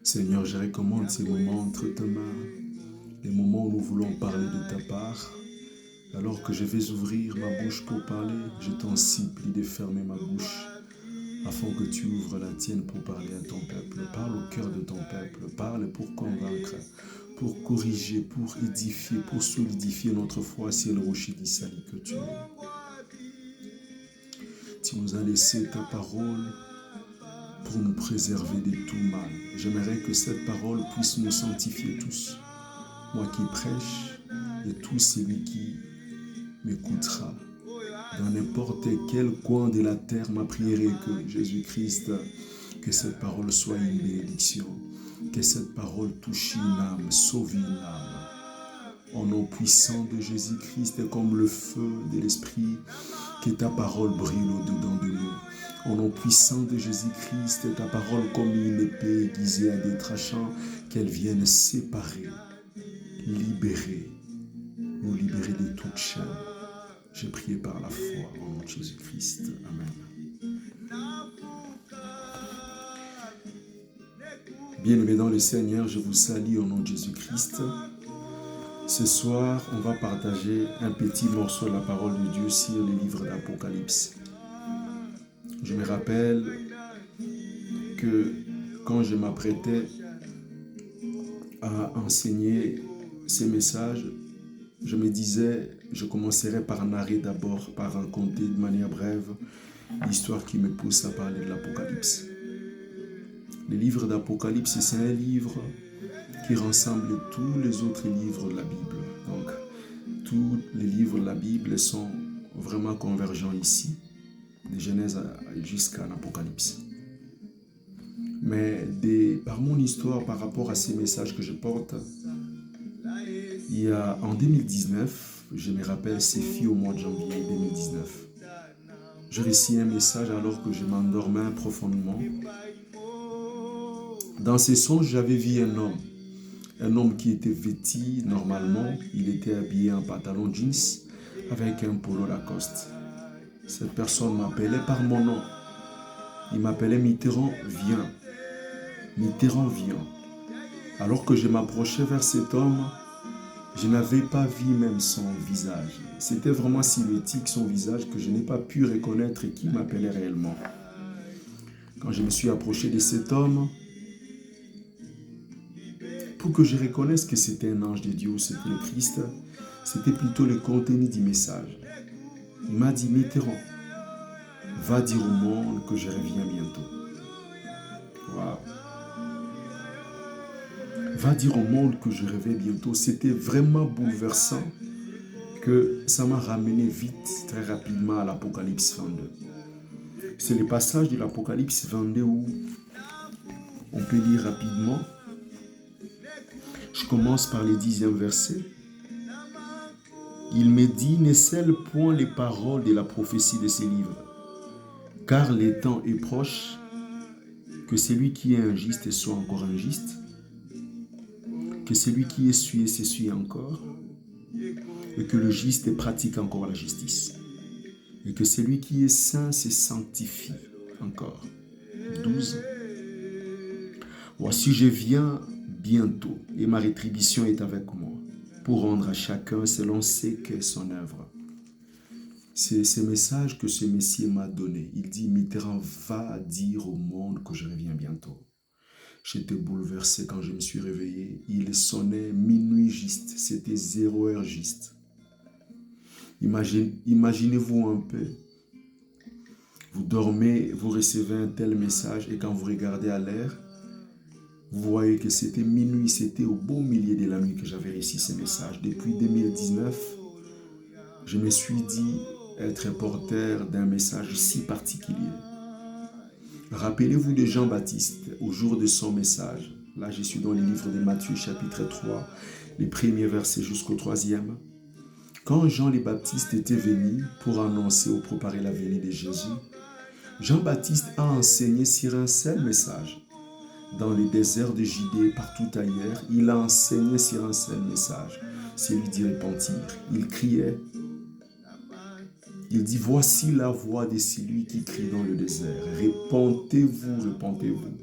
Seigneur, je recommande ces moments entre tes mains, les moments où nous voulons parler de ta part. Alors que je vais ouvrir ma bouche pour parler, je t'en supplie de fermer ma bouche afin que tu ouvres la tienne pour parler à ton peuple. Parle au cœur de ton peuple, parle pour convaincre, pour corriger, pour édifier, pour solidifier notre foi, c'est le rocher d'Israël que tu es. Tu nous as laissé ta parole pour nous préserver de tout mal. J'aimerais que cette parole puisse nous sanctifier tous. Moi qui prêche et tout celui qui m'écoutera. Dans n'importe quel coin de la terre, ma prière est que Jésus-Christ, que cette parole soit une bénédiction. Que cette parole touche une âme, sauve une âme. Au nom puissant de Jésus-Christ, comme le feu de l'Esprit, que ta parole brille au-dedans de nous. Au nom puissant de Jésus-Christ, ta parole comme une épée aiguisée à des tranchants, qu'elle vienne séparer, libérer, nous libérer de toute chaîne. J'ai prié par la foi au nom de Jésus-Christ. Amen. Bien-aimés dans le Seigneur, je vous salue au nom de Jésus-Christ. Ce soir, on va partager un petit morceau de la parole de Dieu sur le livre d'Apocalypse. Je me rappelle que quand je m'apprêtais à enseigner ces messages, je me disais, je commencerai par narrer d'abord, par raconter de manière brève l'histoire qui me pousse à parler de l'Apocalypse. Le livre d'Apocalypse, c'est un livre qui rassemble tous les autres livres de la Bible. Donc, tous les livres de la Bible sont vraiment convergents ici, de Genèse jusqu'à l'Apocalypse. Mais par mon histoire, par rapport à ces messages que je porte, il y a en 2019, je me rappelle, c'est fini au mois de janvier 2019, j'ai reçu un message alors que je m'endormais profondément. Dans ces songes, j'avais vu un homme qui était vêtu normalement, il était habillé en pantalon jeans avec un polo Lacoste. Cette personne m'appelait par mon nom. Il m'appelait Mitterrand, viens. Mitterrand, viens. Alors que je m'approchais vers cet homme, je n'avais pas vu même son visage. C'était vraiment silhouettique son visage que je n'ai pas pu reconnaître qui m'appelait réellement. Quand je me suis approché de cet homme, pour que je reconnaisse que c'était un ange de Dieu, c'était le Christ, c'était plutôt le contenu du message. Il m'a dit, Mitterrand, va dire au monde que je reviens bientôt. Wow. Va dire au monde que je reviens bientôt. C'était vraiment bouleversant que ça m'a ramené vite, très rapidement à l'Apocalypse 22. C'est le passage de l'Apocalypse 22 où on peut lire rapidement. Je commence par le 10e verset. Il me dit, ne scelle point les paroles de la prophétie de ces livres, car le temps est proche, que celui qui est injuste soit encore injuste, que celui qui est souillé s'essuie encore, et que le juste pratique encore la justice, et que celui qui est saint se sanctifie encore. 12. Voici, je viens bientôt, et ma rétribution est avec moi, pour rendre à chacun selon ce qu'est son œuvre. C'est ce message que ce Messie m'a donné. Il dit, Mitterrand, va dire au monde que je reviens bientôt. J'étais bouleversé quand je me suis réveillé. Il sonnait minuit juste, c'était 0 heure juste. Imaginez-vous un peu. Vous dormez, vous recevez un tel message et quand vous regardez à l'heure, vous voyez que c'était minuit, c'était au beau milieu de la nuit que j'avais reçu ce message. Depuis 2019, je me suis dit, être porteur d'un message si particulier. Rappelez-vous de Jean-Baptiste au jour de son message. Là, je suis dans le livre de Matthieu, chapitre 3, les premiers versets jusqu'au 3e. Quand Jean le Baptiste était venu pour annoncer ou préparer la venue de Jésus, Jean-Baptiste a enseigné sur un seul message. Dans le désert de Judée et partout ailleurs, il a enseigné sur un seul message, celui d'y repentir. Il criait, il dit, voici la voix de celui qui crie dans le désert. Repentez-vous, repentez-vous,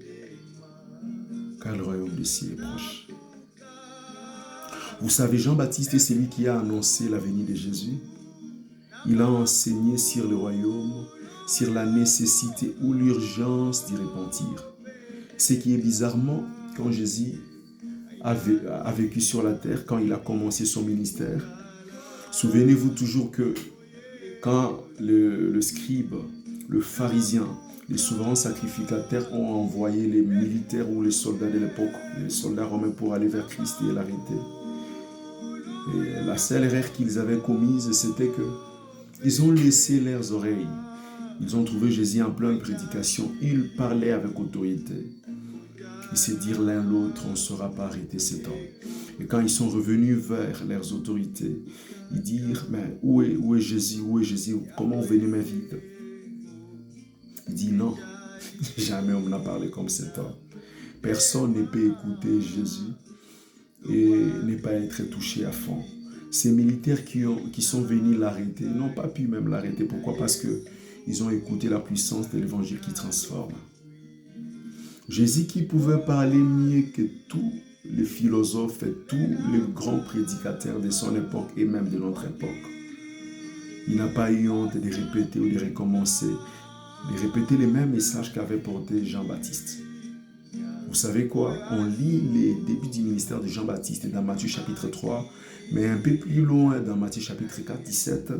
car le royaume des cieux est proche. Vous savez, Jean-Baptiste est celui qui a annoncé la venue de Jésus. Il a enseigné sur le royaume, sur la nécessité ou l'urgence d'y repentir. Ce qui est bizarrement, quand Jésus a vécu sur la terre, quand il a commencé son ministère, souvenez-vous toujours que quand le scribe, le pharisien, les souverains sacrificateurs ont envoyé les militaires ou les soldats de l'époque, les soldats romains pour aller vers Christ et l'arrêter. Et la seule erreur qu'ils avaient commise, c'était qu'ils ont laissé leurs oreilles. Ils ont trouvé Jésus en pleine prédication. Il parlait avec autorité. Ils se dirent l'un l'autre, on ne saura pas arrêter cet homme. Et quand ils sont revenus vers leurs autorités, ils dirent, mais où est Jésus, où est Jésus, comment vous venez me vide? Il dit non, jamais on n'a parlé comme cet homme. Personne ne peut écouter Jésus et ne pas être touché à fond. Ces militaires qui sont venus l'arrêter n'ont pas pu même l'arrêter. Pourquoi? Parce qu'ils ont écouté la puissance de l'évangile qui transforme. Jésus qui pouvait parler mieux que tous les philosophes et tous les grands prédicateurs de son époque et même de notre époque. Il n'a pas eu honte de répéter ou de recommencer, de répéter les mêmes messages qu'avait porté Jean-Baptiste. Vous savez quoi? On lit les débuts du ministère de Jean-Baptiste dans Matthieu chapitre 3, mais un peu plus loin dans Matthieu chapitre 4, 17,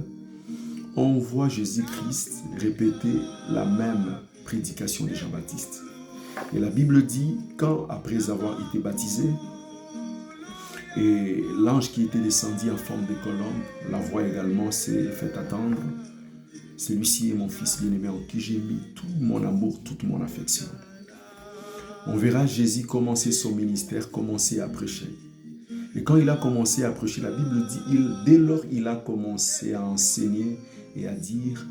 on voit Jésus-Christ répéter la même prédication de Jean-Baptiste. Et la Bible dit, quand après avoir été baptisé, et l'ange qui était descendu en forme de colombe, la voix également s'est fait attendre. Celui-ci est mon fils bien-aimé en qui j'ai mis tout mon amour, toute mon affection. On verra Jésus commencer son ministère, commencer à prêcher. Et quand il a commencé à prêcher, la Bible dit, dès lors il a commencé à enseigner et à dire,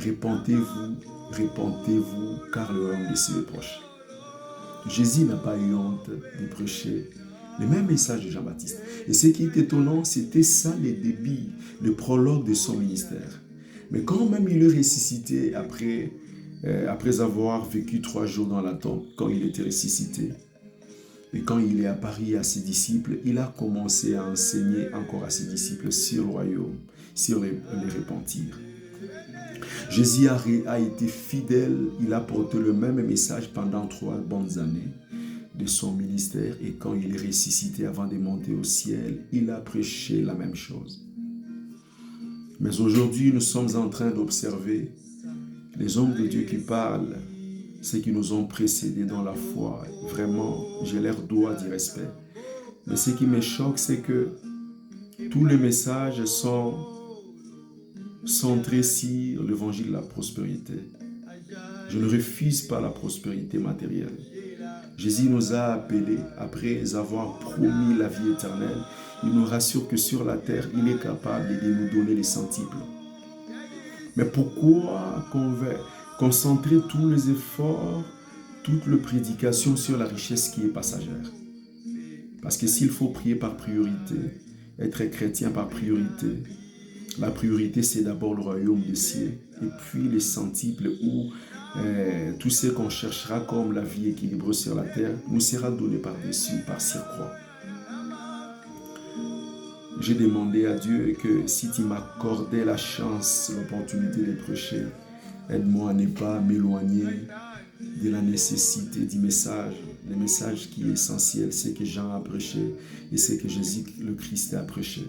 repentez-vous, repentez-vous, car le royaume des cieux est proche. Jésus n'a pas eu honte de prêcher le même message de Jean-Baptiste. Et ce qui est étonnant, c'était ça le début, le prologue de son ministère. Mais quand même il est ressuscité après avoir vécu 3 jours dans la tombe, quand il était ressuscité, et quand il est apparu à ses disciples, il a commencé à enseigner encore à ses disciples sur le royaume, sur les repentir. Jésus a été fidèle, il a porté le même message pendant 3 bonnes années de son ministère et quand il est ressuscité avant de monter au ciel, il a prêché la même chose. Mais aujourd'hui, nous sommes en train d'observer les hommes de Dieu qui parlent, ceux qui nous ont précédés dans la foi. Vraiment, je leur dois du respect. Mais ce qui me choque, c'est que tous les messages sont centrés sur l'évangile de la prospérité. Je ne refuse pas la prospérité matérielle. Jésus nous a appelés, après avoir promis la vie éternelle, il nous rassure que sur la terre, il est capable de nous donner les centiples. Mais pourquoi qu'on veut concentrer tous les efforts, toute la prédication sur la richesse qui est passagère? Parce que s'il faut prier par priorité, être chrétien par priorité, la priorité c'est d'abord le royaume des cieux et puis les centiples où tout ce qu'on cherchera comme la vie équilibrée sur la terre nous sera donné par-dessus, par surcroît. J'ai demandé à Dieu que si tu m'accordais la chance, l'opportunité de prêcher, aide-moi à ne pas m'éloigner de la nécessité du message. Le message qui est essentiel, c'est que Jean a prêché et c'est que Jésus le Christ a prêché.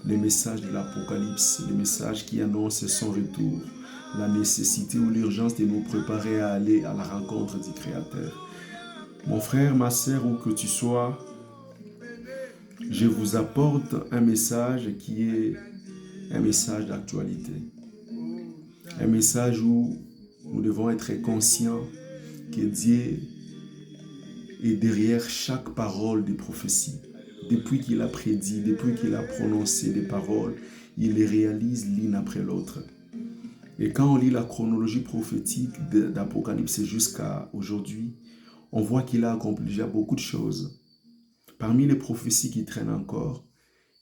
Le message de l'Apocalypse, le message qui annonce son retour, la nécessité ou l'urgence de nous préparer à aller à la rencontre du Créateur. Mon frère, ma sœur, où que tu sois, je vous apporte un message qui est un message d'actualité. Un message où nous devons être conscients que Dieu est derrière chaque parole des prophéties. Depuis qu'il a prédit, depuis qu'il a prononcé des paroles, il les réalise l'une après l'autre. Et quand on lit la chronologie prophétique d'Apocalypse jusqu'à aujourd'hui, on voit qu'il a accompli déjà beaucoup de choses. Parmi les prophéties qui traînent encore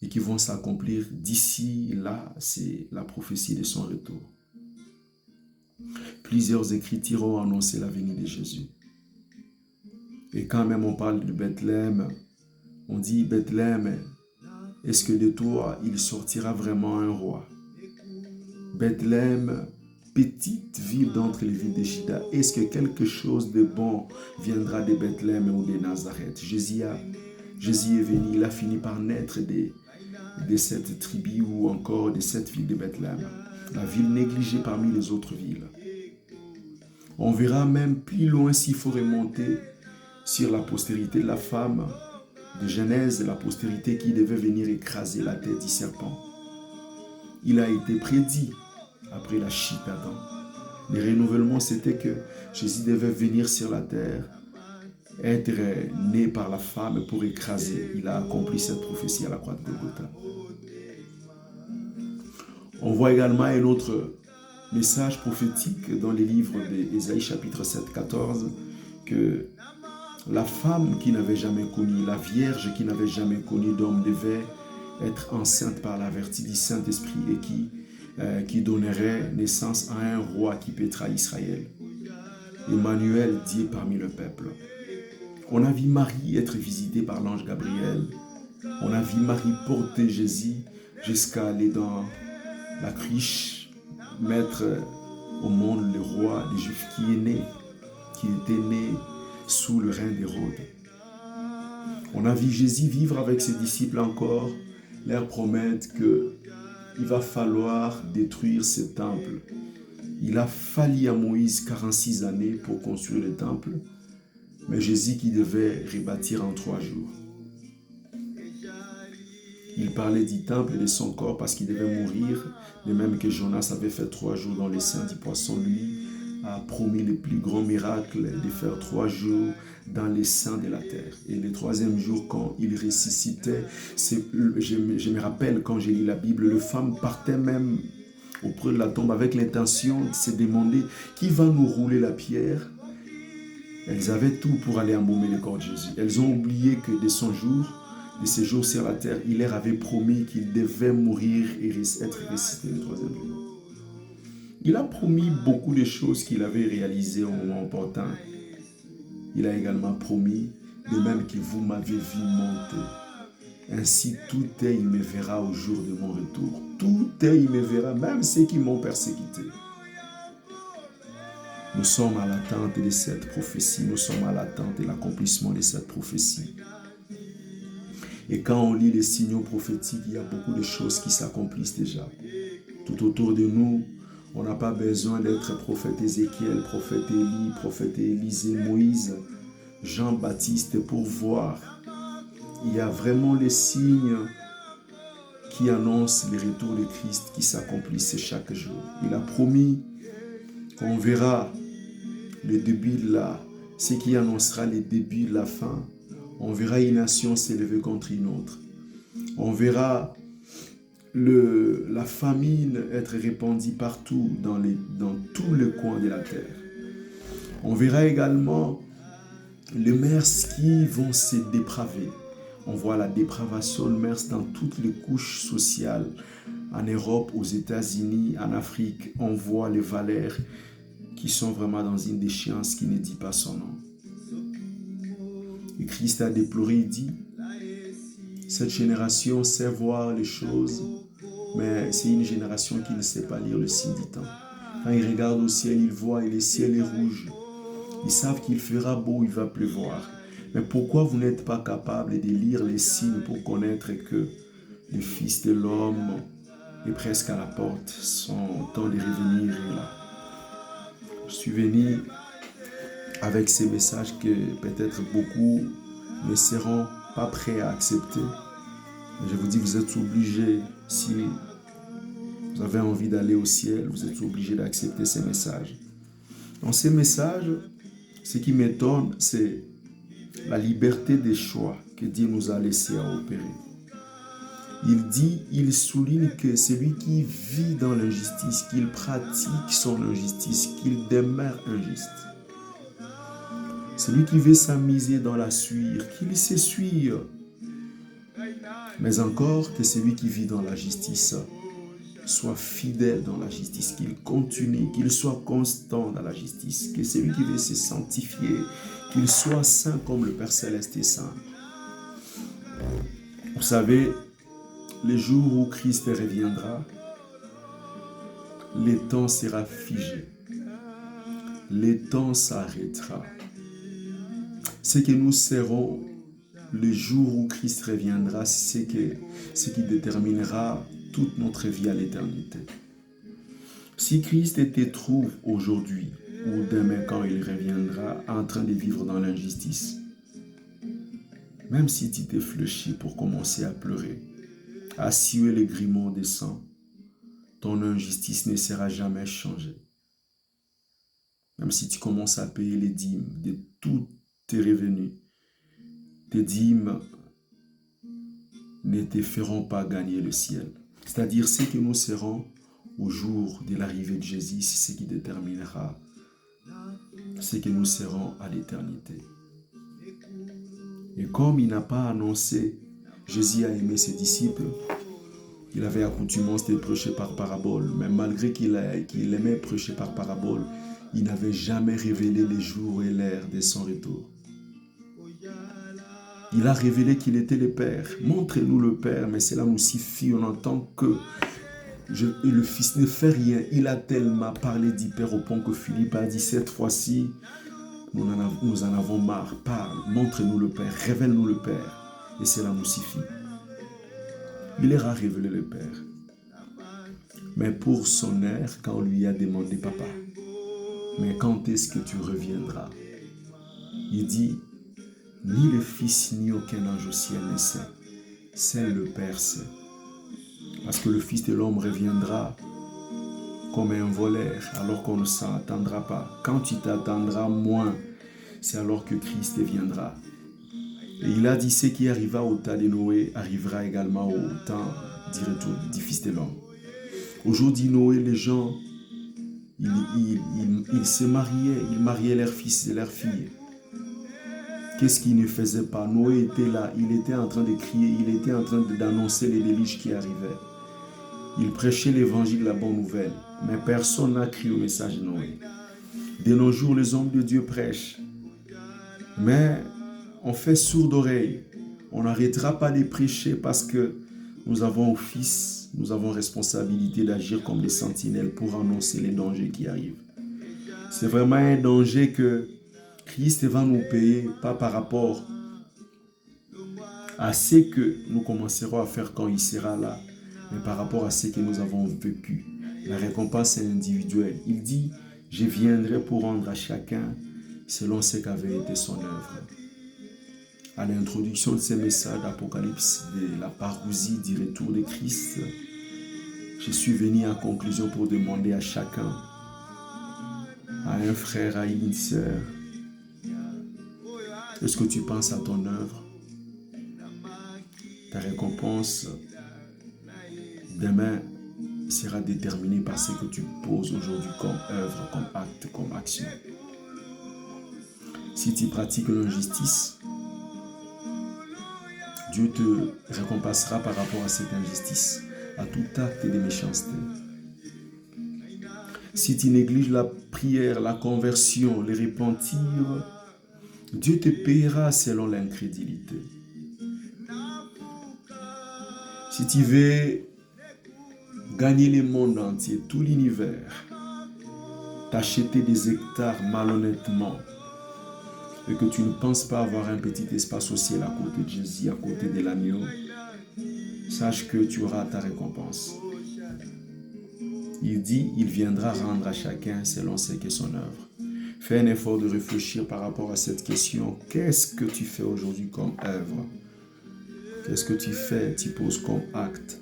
et qui vont s'accomplir d'ici là, c'est la prophétie de son retour. Plusieurs écritures ont annoncé la venue de Jésus. Et quand même on parle de Bethléem, on dit Bethléem, est-ce que de toi il sortira vraiment un roi? Bethléem, petite ville d'entre les villes de Juda, est-ce que quelque chose de bon viendra de Bethléem ou de Nazareth? Jésus est venu, il a fini par naître de cette tribu ou encore de cette ville de Bethléem, la ville négligée parmi les autres villes. On verra même plus loin s'il faut remonter sur la postérité de la femme de Genèse, la postérité qui devait venir écraser la tête du serpent. Il a été prédit après la chute d'Adam. Le renouvellement, c'était que Jésus devait venir sur la terre, être né par la femme pour écraser. Il a accompli cette prophétie à la croix de Golgotha. On voit également un autre message prophétique dans les livres d'Ésaïe chapitre 7, 14, que la femme qui n'avait jamais connu, la vierge qui n'avait jamais connu d'homme devait être enceinte par la vertu du Saint-Esprit et qui donnerait naissance à un roi qui pètera Israël. Emmanuel, Dieu parmi le peuple. On a vu Marie être visitée par l'ange Gabriel. On a vu Marie porter Jésus jusqu'à aller dans la cruche, mettre au monde le roi des Juifs qui était né sous le règne d'Hérode. On a vu Jésus vivre avec ses disciples encore, leur promettre qu'il va falloir détruire ce temple. Il a fallu à Moïse 46 années pour construire le temple, mais Jésus qui devait rebâtir en 3 jours. Il parlait du temple et de son corps parce qu'il devait mourir, de même que Jonas avait fait 3 jours dans les seins du poisson. Lui a promis le plus grand miracle de faire 3 jours dans les seins de la terre. Et le 3e jour, quand il ressuscitait, je me rappelle quand j'ai lu la Bible, les femmes partaient même auprès de la tombe avec l'intention de se demander qui va nous rouler la pierre. Elles avaient tout pour aller embaumer le corps de Jésus. Elles ont oublié que de ces jours sur la terre, il leur avait promis qu'il devait mourir et être ressuscité le 3e jour. Il a promis beaucoup de choses qu'il avait réalisées au moment opportun. Il a également promis, de même que vous m'avez vu monter. Ainsi, tout œil me verra au jour de mon retour. Tout œil me verra, même ceux qui m'ont persécuté. Nous sommes à l'attente de cette prophétie. Nous sommes à l'attente de l'accomplissement de cette prophétie. Et quand on lit les signaux prophétiques, il y a beaucoup de choses qui s'accomplissent déjà. Tout autour de nous, on n'a pas besoin d'être prophète Ézéchiel, prophète Élie, prophète Élisée, Moïse, Jean-Baptiste pour voir. Il y a vraiment les signes qui annoncent le retour de Christ qui s'accomplissent chaque jour. Il a promis qu'on verra le début de ce qui annoncera le début de la fin. On verra une nation s'élever contre une autre. On verra la famine être répandue partout dans tous les coins de la terre. On verra également les mœurs qui vont se dépraver. On voit la dépravation de mœurs dans toutes les couches sociales. En Europe, aux États-Unis, en Afrique, on voit les valeurs qui sont vraiment dans une déchéance qui ne dit pas son nom. Et Christ a déploré, il dit, cette génération sait voir les choses, mais c'est une génération qui ne sait pas lire le signe du temps. Quand ils regardent au ciel, ils voient et le ciel est rouge. Ils savent qu'il fera beau, il va pleuvoir. Mais pourquoi vous n'êtes pas capable de lire les signes pour connaître que le Fils de l'homme est presque à la porte, son temps de revenir est là. Je suis venu avec ces messages que peut-être beaucoup ne seront pas prêts à accepter. Je vous dis, vous êtes obligés, si vous avez envie d'aller au ciel, vous êtes obligé d'accepter ces messages. Dans ces messages, ce qui m'étonne, c'est la liberté des choix que Dieu nous a laissé à opérer. Il souligne que celui qui vit dans l'injustice, qu'il pratique son injustice, qu'il demeure injuste. Celui qui veut s'amuser dans la suire, qu'il s'essuie. Mais encore que celui qui vit dans la justice soit fidèle dans la justice, qu'il continue, qu'il soit constant dans la justice, que celui qui veut se sanctifier, qu'il soit saint comme le Père Céleste est saint. Vous savez, le jour où Christ reviendra, le temps sera figé. Le temps s'arrêtera. Ce que nous serons le jour où Christ reviendra, c'est ce qui déterminera toute notre vie à l'éternité. Si Christ te trouve aujourd'hui ou demain quand il reviendra en train de vivre dans l'injustice, même si tu t'es fléchi pour commencer à pleurer, à suer les grimons de sang, ton injustice ne sera jamais changée. Même si tu commences à payer les dîmes de tous tes revenus, tes dîmes ne te feront pas gagner le ciel. C'est-à-dire ce que nous serons au jour de l'arrivée de Jésus, c'est ce qui déterminera ce que nous serons à l'éternité. Et comme il n'a pas annoncé, Jésus a aimé ses disciples, il avait accoutumance de prêcher par parabole, mais malgré qu'il aimait prêcher par parabole, il n'avait jamais révélé les jours et l'heure de son retour. Il a révélé qu'il était le Père. Montrez-nous le Père, mais cela nous suffit. On entend que le Fils ne fait rien. Il a tellement parlé du Père au point que Philippe a dit, cette fois-ci, nous en avons marre. Parle, montre-nous le Père, révèle-nous le Père. Et cela nous suffit. Il leur a révélé le Père. Mais pour son air, quand on lui a demandé, papa, mais quand est-ce que tu reviendras? Il dit, ni le Fils ni aucun ange au ciel ne sait. Seul le Père sait. Parce que le Fils de l'homme reviendra comme un voleur, alors qu'on ne s'en attendra pas. Quand tu t'attendras moins, c'est alors que Christ viendra. Et il a dit, ce qui arriva au temps de Noé arrivera également au temps du retour du Fils de l'homme. Aujourd'hui, Noé, les gens, ils se mariaient, ils mariaient leurs fils et leurs filles. Qu'est-ce qu'il ne faisait pas? Noé était là, il était en train de crier, il était en train d'annoncer les déluges qui arrivaient. Il prêchait l'évangile, la bonne nouvelle, mais personne n'a crié au message de Noé. De nos jours, les hommes de Dieu prêchent, mais on fait sourd d'oreille. On n'arrêtera pas de prêcher parce que nous avons office, nous avons responsabilité d'agir comme des sentinelles pour annoncer les dangers qui arrivent. C'est vraiment un danger que Christ va nous payer, pas par rapport à ce que nous commencerons à faire quand il sera là, mais par rapport à ce que nous avons vécu. La récompense est individuelle. Il dit, je viendrai pour rendre à chacun selon ce qu'avait été son œuvre. À l'introduction de ces messages d'Apocalypse, de la parousie du retour de Christ, je suis venu en conclusion pour demander à chacun, à un frère, à une sœur, est-ce que tu penses à ton œuvre? Ta récompense demain sera déterminée par ce que tu poses aujourd'hui comme œuvre, comme acte, comme action. Si tu pratiques l'injustice, Dieu te récompensera par rapport à cette injustice, à tout acte de méchanceté. Si tu négliges la prière, la conversion, le repentir, Dieu te paiera selon l'incrédulité. Si tu veux gagner le monde entier, tout l'univers, t'acheter des hectares malhonnêtement, et que tu ne penses pas avoir un petit espace au ciel à côté de Jésus, à côté de l'agneau, sache que tu auras ta récompense. Il dit, il viendra rendre à chacun selon ce qu'est son œuvre. Fais un effort de réfléchir par rapport à cette question. Qu'est-ce que tu fais aujourd'hui comme œuvre? Qu'est-ce que tu fais, tu poses comme acte?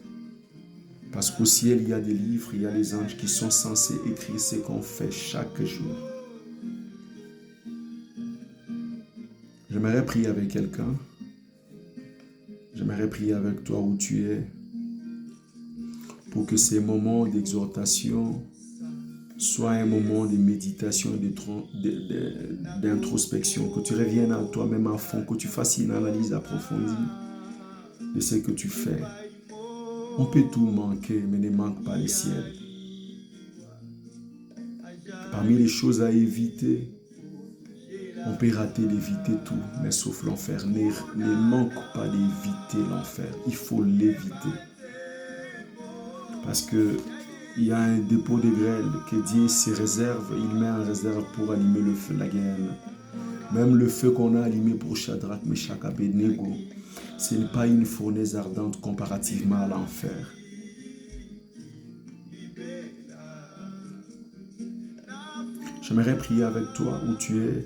Parce qu'au ciel, il y a des livres, il y a les anges qui sont censés écrire ce qu'on fait chaque jour. J'aimerais prier avec quelqu'un. J'aimerais prier avec toi où tu es pour que ces moments d'exhortation soient un moment de méditation, d'introspection, que tu reviennes à toi-même à fond, que tu fasses une analyse approfondie de ce que tu fais. On peut tout manquer, mais ne manque pas le ciel. Parmi les choses à éviter, on peut rater d'éviter tout, mais sauf l'enfer. Ne manque pas d'éviter l'enfer. Il faut l'éviter. Parce que il y a un dépôt de grêle que Dieu se réserve. Il met en réserve pour allumer le feu, la guerre. Même le feu qu'on a allumé pour Shadrach, Meshach, Abednego, ce n'est pas une fournaise ardente comparativement à l'enfer. J'aimerais prier avec toi où tu es.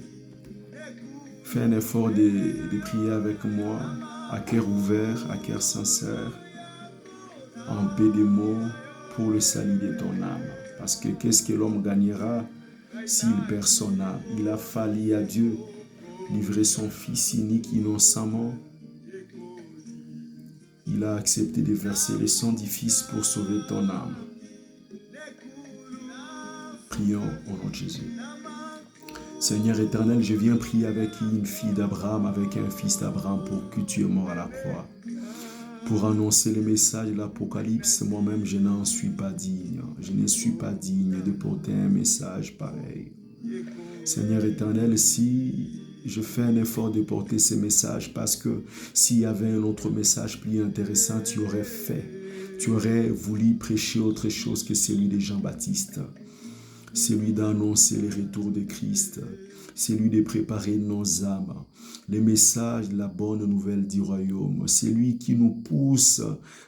Fais un effort de prier avec moi, à cœur ouvert, à cœur sincère, en paix des mots, pour le salut de ton âme. Parce que qu'est-ce que l'homme gagnera s'il perd son âme? Il a fallu à Dieu livrer son fils unique innocemment. Il a accepté de verser le sang du fils pour sauver ton âme. Prions au nom de Jésus. Seigneur éternel, je viens prier avec une fille d'Abraham, avec un fils d'Abraham pour que tu es mort à la croix. Pour annoncer le message de l'Apocalypse, moi-même je n'en suis pas digne. Je ne suis pas digne de porter un message pareil. Seigneur éternel, si je fais un effort de porter ce message, parce que s'il y avait un autre message plus intéressant, tu aurais fait. Tu aurais voulu prêcher autre chose que celui de Jean-Baptiste. Celui d'annoncer le retour de Christ, celui de préparer nos âmes, le message de la bonne nouvelle du royaume, celui qui nous pousse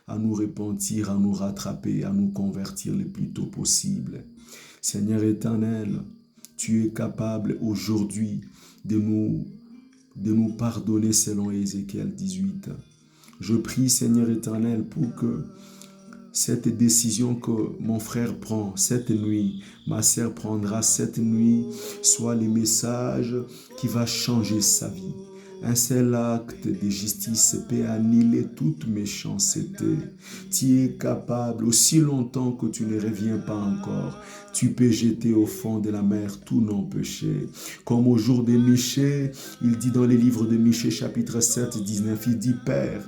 à nous repentir, à nous rattraper, à nous convertir le plus tôt possible. Seigneur éternel, tu es capable aujourd'hui de nous pardonner selon Ézéchiel 18. Je prie, Seigneur éternel, pour que cette décision que mon frère prend cette nuit, ma sœur prendra cette nuit, soit le message qui va changer sa vie. Un seul acte de justice peut annihiler toute méchanceté. Tu es capable, aussi longtemps que tu ne reviens pas encore, tu peux jeter au fond de la mer tous nos péchés. Comme au jour de Michée, il dit dans les livres de Michée chapitre 7, 19, il dit « Père,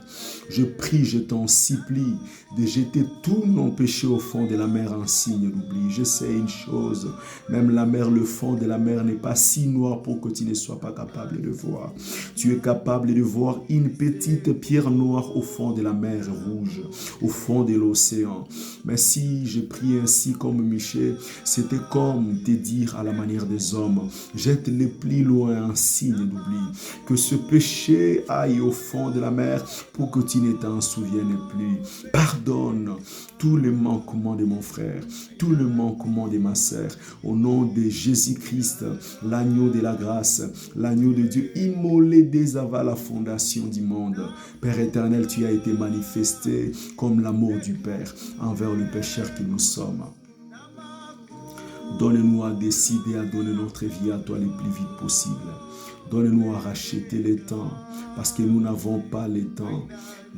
je prie, je t'en supplie de jeter tous nos péchés au fond de la mer en signe d'oubli. Je sais une chose, même la mer, le fond de la mer n'est pas si noir pour que tu ne sois pas capable de voir. Tu es capable de voir une petite pierre noire au fond de la mer rouge, au fond de l'océan. Mais si je prie ainsi comme Michée, c'était comme te dire à la manière des hommes, jette-le plus loin en signe d'oubli, que ce péché aille au fond de la mer pour que tu ne t'en souviennes plus. Pardonne tous les manquements de mon frère, tous les manquements de ma sœur, au nom de Jésus-Christ, l'agneau de la grâce, l'agneau de Dieu, immolé dès avant la fondation du monde. Père éternel, tu as été manifesté comme l'amour du Père envers le pécheur que nous sommes. Donne-nous à décider à donner notre vie à toi le plus vite possible. Donne-nous à racheter le temps, parce que nous n'avons pas le temps.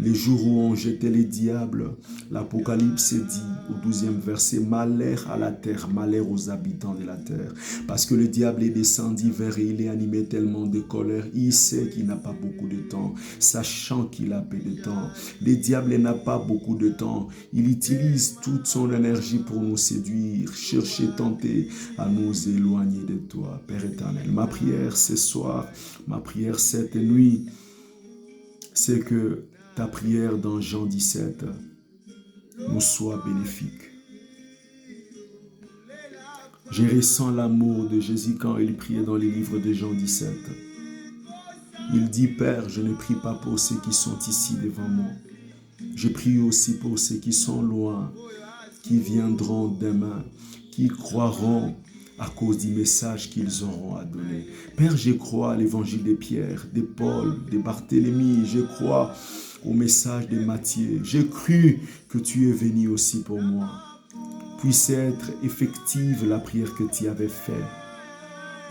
Les jours où on jetait les diables, l'Apocalypse dit au 12e verset, malheur à la terre, malheur aux habitants de la terre. Parce que le diable est descendu vers et il est animé tellement de colère, il sait qu'il n'a pas beaucoup de temps, sachant qu'il a peu de temps. Le diable n'a pas beaucoup de temps, il utilise toute son énergie pour nous séduire, chercher, tenter à nous éloigner de toi, Père éternel. Ma prière ce soir, ma prière cette nuit, c'est que ta prière dans Jean 17 nous soit bénéfique. Je ressens l'amour de Jésus quand il priait dans les livres de Jean 17. Il dit, Père, je ne prie pas pour ceux qui sont ici devant moi. Je prie aussi pour ceux qui sont loin, qui viendront demain, qui croiront à cause du message qu'ils auront à donner. Père, je crois à l'évangile de Pierre, de Paul, de Barthélemy, je crois au message de Matthieu. J'ai cru que tu es venu aussi pour moi. Puisse être effective la prière que tu avais faite.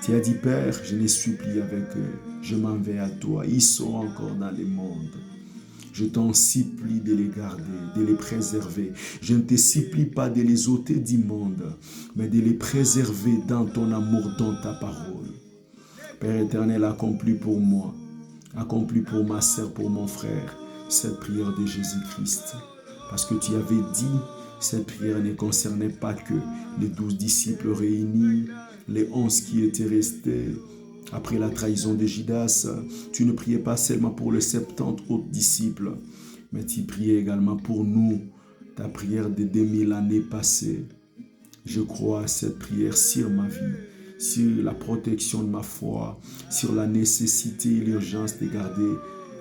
Tu as dit, Père, je les supplie avec eux. Je m'en vais à toi. Ils sont encore dans le monde. Je t'en supplie de les garder, de les préserver. Je ne te supplie pas de les ôter du monde, mais de les préserver dans ton amour, dans ta parole. Père éternel, accomplis pour moi, accomplis pour ma sœur, pour mon frère, cette prière de Jésus-Christ. Parce que tu avais dit, cette prière ne concernait pas que les 12 disciples réunis, les 11 qui étaient restés après la trahison de Judas. Tu ne priais pas seulement pour les 70 autres disciples, mais tu priais également pour nous, ta prière de 2000 années passées. Je crois à cette prière sur ma vie, sur la protection de ma foi, sur la nécessité et l'urgence de garder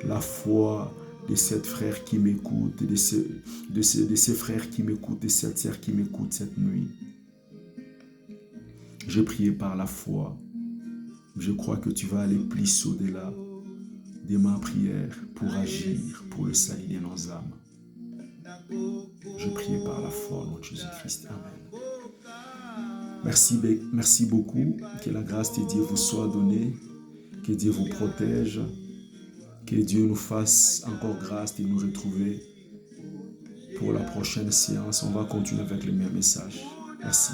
la foi de cette frère qui m'écoute, de ces frères qui m'écoutent, de cette sœur qui m'écoute cette nuit. Je priais par la foi. Je crois que tu vas aller plus au-delà de ma prière pour agir pour le salut de nos âmes. Je priais par la foi, mon Jésus-Christ. Amen. Merci beaucoup. Que la grâce de Dieu vous soit donnée. Que Dieu vous protège. Que Dieu nous fasse encore grâce de nous retrouver pour la prochaine séance. On va continuer avec les mêmes messages. Merci.